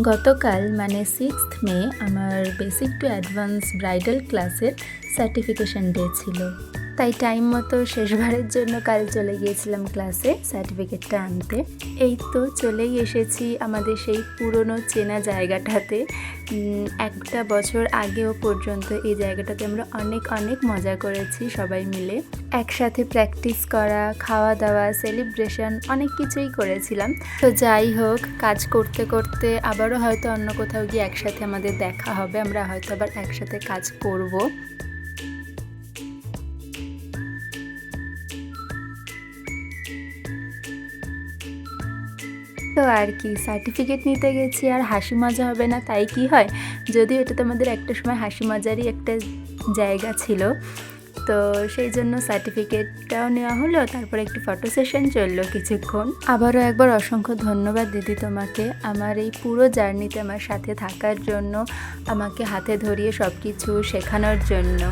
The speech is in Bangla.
গতকাল মানে 6th মে আমার বেসিক টু অ্যাডভান্স ব্রাইডাল ক্লাসের সার্টিফিকেশন ডে ছিল। তাই টাইম মতো শেষবারের জন্য কাল চলে গিয়েছিলাম ক্লাসে সার্টিফিকেটটা আনতে। এই তো চলেই এসেছি আমাদের সেই পুরনো চেনা জায়গাটাতে। একটা বছর আগেও পর্যন্ত এই জায়গাটাতে আমরা অনেক অনেক মজা করেছি সবাই মিলে। একসাথে প্র্যাকটিস করা, খাওয়া দাওয়া, সেলিব্রেশন অনেক কিছুই করেছিলাম। তো যাই হোক, কাজ করতে করতে আবারও হয়তো অন্য কোথাও গিয়ে একসাথে আমাদের দেখা হবে, আমরা হয়তো আবার একসাথে কাজ করব। তো আর কি, সার্টিফিকেট নিতে গেছি আর হাসি মজা হবে না তাই কি হয়? যদিও এটা তো আমাদের একটা সময় হাসি মজারই একটা জায়গা ছিল। তো সেই জন্য সার্টিফিকেটটাও নেওয়া হলো, তারপরে একটু ফটো সেশন চললো কিছুক্ষণ। আবারও একবার অসংখ্য ধন্যবাদ দিদি তোমাকে আমার এই পুরো জার্নিতে আমার সাথে থাকার জন্য, আমাকে হাতে ধরিয়ে সব কিছু শেখানোর জন্য।